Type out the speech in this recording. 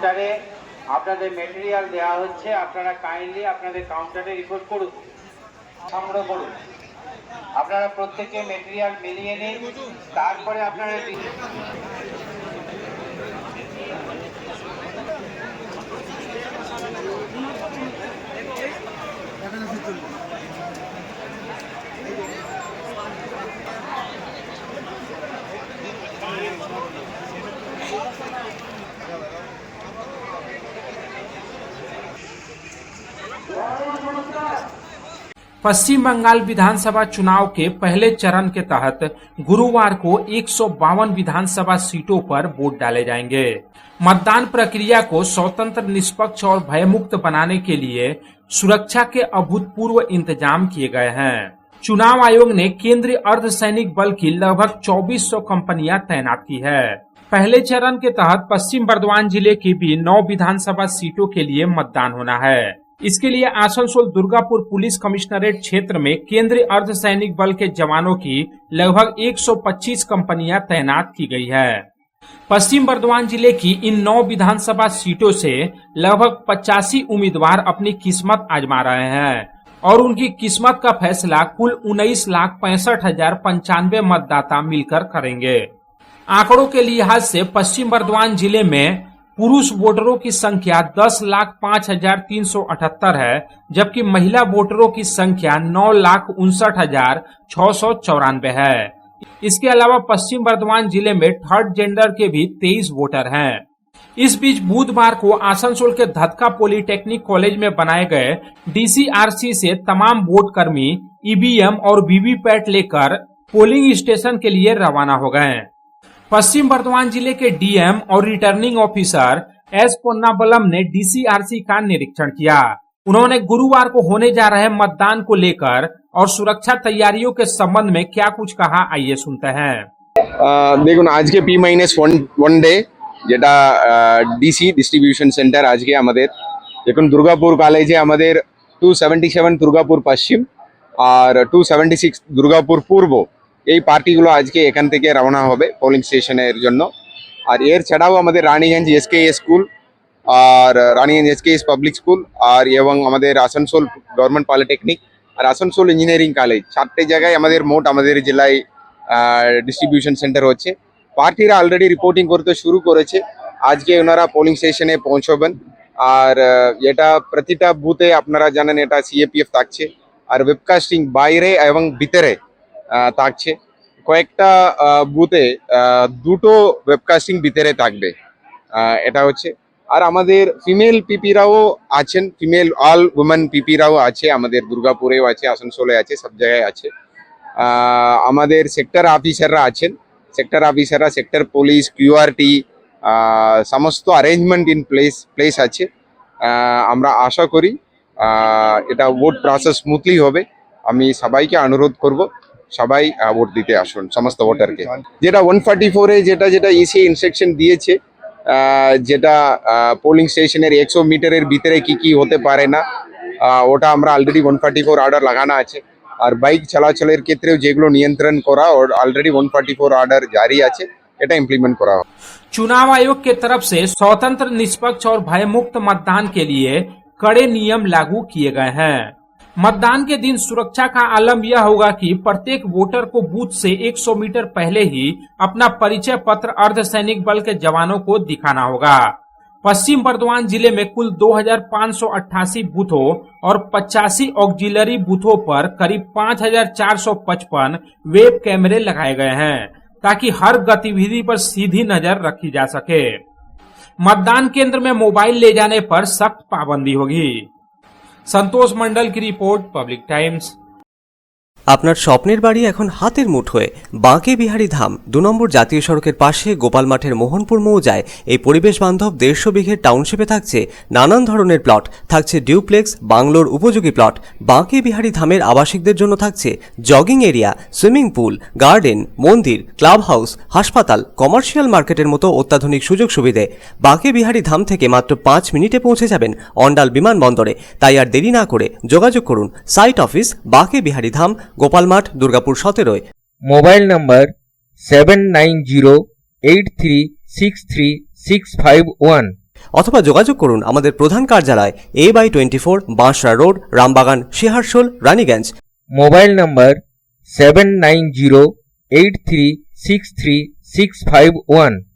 কাউন্টারে আপনাদের মেটেরিয়াল দেওয়া হচ্ছে, আপনারা কাইন্ডলি আপনাদের কাউন্টারে রিপোর্ট করুন, সংগ্রহ করুন। আপনারা প্রত্যেকে মেটেরিয়াল মিলিয়ে নিন, তারপরে আপনারা पश्चिम बंगाल विधानसभा चुनाव के पहले चरण के तहत गुरुवार को 152 विधानसभा सीटों पर वोट डाले जाएंगे। मतदान प्रक्रिया को स्वतंत्र, निष्पक्ष और भयमुक्त बनाने के लिए सुरक्षा के अभूतपूर्व इंतजाम किए गए हैं। चुनाव आयोग ने केंद्रीय अर्धसैनिक बल की लगभग 2400 कंपनियां तैनात की है। पहले चरण के तहत पश्चिम बर्धमान जिले की भी 9 विधानसभा सीटों के लिए मतदान होना है। इसके लिए आसनसोल दुर्गापुर पुलिस कमिश्नरेट क्षेत्र में केंद्रीय अर्धसैनिक बल के जवानों की लगभग 125 कंपनियां तैनात की गई है। पश्चिम बर्धमान जिले की इन 9 विधानसभा सीटों से लगभग 85 उम्मीदवार अपनी किस्मत आजमा रहे हैं और उनकी किस्मत का फैसला कुल 19,65,095 मतदाता मिलकर करेंगे। आंकड़ों के लिहाज से पश्चिम बर्धमान जिले में पुरुष वोटरों की संख्या 10,05,378 है, जबकि महिला वोटरों की संख्या 9,59,694 है। इसके अलावा पश्चिम बर्धमान जिले में थर्ड जेंडर के भी 23 वोटर हैं। इस बीच बुधवार को आसनसोल के धतका पॉलिटेक्निक कॉलेज में बनाए गए DCRC से तमाम वोट कर्मी EVM और वीवीपैट लेकर पोलिंग स्टेशन के लिए रवाना हो गए। पश्चिम बर्धमान जिले के DM और रिटर्निंग ऑफिसर S पोन्नाबलम ने DCRC का निरीक्षण किया। उन्होंने गुरुवार को होने जा रहे मतदान को लेकर और सुरक्षा तैयारियों के संबंध में क्या कुछ कहा, आइए सुनते हैं। देखुन आज के P-1 डे যেটা ডিসি ডিস্ট্রিবিউশন সেন্টার আজকে আমাদের দেখুন দুর্গাপুর কলেজে আমাদের 277 দুর্গাপুর পশ্চিম আর 276 দুর্গাপুর পূর্ব এই পার্টিগুলো আজকে এখান থেকে রওনা হবে পোলিং স্টেশনের জন্য। আর এর ছাড়াও আমাদের রানীগঞ্জ SKS স্কুল আর রানীগঞ্জ SKS পাবলিক স্কুল আর এবং আমাদের আসানসোল গভর্নমেন্ট পলিটেকনিক আর আসানসোল ইঞ্জিনিয়ারিং কলেজ 4টে জায়গায় আমাদের জেলায় ডিস্ট্রিবিউশন সেন্টার হচ্ছে। পার্টিরা অলরেডি রিপোর্টিং করতে শুরু করেছে। আজকে ওনারা পোলিং স্টেশনে পৌঁছবেন আর এটা প্রতিটা বুথে আপনারা জানেন এটা CAPF থাকছে আর ওয়েবকাস্টিং বাইরে এবং ভিতরে থাকছে। কয়েকটা বুথে দুটো ওয়েবকাস্টিং ভিতরে থাকবে এটা হচ্ছে। আর আমাদের ফিমেল পিপিরাও আছেন, ফিমেল অল উমেন পিপিরাও আছে, আমাদের দুর্গাপুরেও আছে, আসানসোলে আছে, সব জায়গায় আছে। আমাদের সেক্টর অফিসাররা আছেন, সেক্টর অফিসাররা সেক্টর পুলিশ QRT সমস্ত অ্যারেঞ্জমেন্ট ইন প্লেস আছে। আমরা আশা করি এটা ভোট প্রসেস স্মুথলি হবে। আমি সবাইকে অনুরোধ করব সবাই ভোট দিতে আসুন, সমস্ত ভোটারকে। যেটা 144 যেটা EC ইনস্ট্রাকশন দিয়েছে, যেটা পোলিং স্টেশনের 100 মিটারের ভিতরে কি হতে পারে না, ওটা আমরা অলরেডি 144 অর্ডার লাগানো আছে। আর বাইক চলাচলের ক্ষেত্রেও যেগুলো নিয়ন্ত্রণ করা অলরেडी 144 ऑर्डर जारी আছে, এটা ইমপ্লিমেন্ট করা হবে। चुनाव आयोग के तरफ से स्वतंत्र, निष्पक्ष और भयमुक्त मतदान के लिए कड़े नियम लागू किए गए हैं। मतदान के दिन सुरक्षा का आलम यह होगा कि प्रत्येक वोटर को बूथ से 100 मीटर पहले ही अपना परिचय पत्र अर्धसैनिक बल के जवानों को दिखाना होगा। पश्चिम बर्धमान जिले में कुल 2,588 बूथों और 85 ऑक्सिलरी बूथों पर करीब 5,455 वेब कैमरे लगाए गए हैं ताकि हर गतिविधि पर सीधी नजर रखी जा सके। मतदान केंद्र में मोबाइल ले जाने पर सख्त पाबंदी होगी। संतोष मंडल की रिपोर्ट, पब्लिक टाइम्स। আপনার স্বপ্নের বাড়ি এখন হাতের মুঠোয়। বাঁকে বিহারী ধাম 2 নম্বর জাতীয় সড়কের পাশে গোপাল মাঠের মোহনপুর মৌজায় এই পরিবেশ বান্ধব 150 বিঘের টাউনশিপে থাকছে নানান ধরনের প্লট, থাকছে ডিউপ্লেক্স, বাংলোর উপযোগী প্লট। বাঁকে বিহারী ধামের আবাসিকদের জন্য থাকছে jogging area, swimming pool, garden, মন্দির, ক্লাব হাউস, হাসপাতাল, কমার্শিয়াল মার্কেটের মতো অত্যাধুনিক সুযোগ সুবিধে। বাঁকে বিহারী ধাম থেকে মাত্র 5 মিনিটে পৌঁছে যাবেন অন্ডাল বিমানবন্দরে। তাই আর দেরি না করে যোগাযোগ করুন সাইট অফিস বাঁকে বিহারী ধাম, গোপাল মাঠ, দুর্গাপুর 17। Mobile number 7908363651। অথবা যোগাযোগ করুন আমাদের প্রধান কার্যালয় A/24 Banshra road, Rambagan, Searsole, Raniganj. Mobile number 7908363651।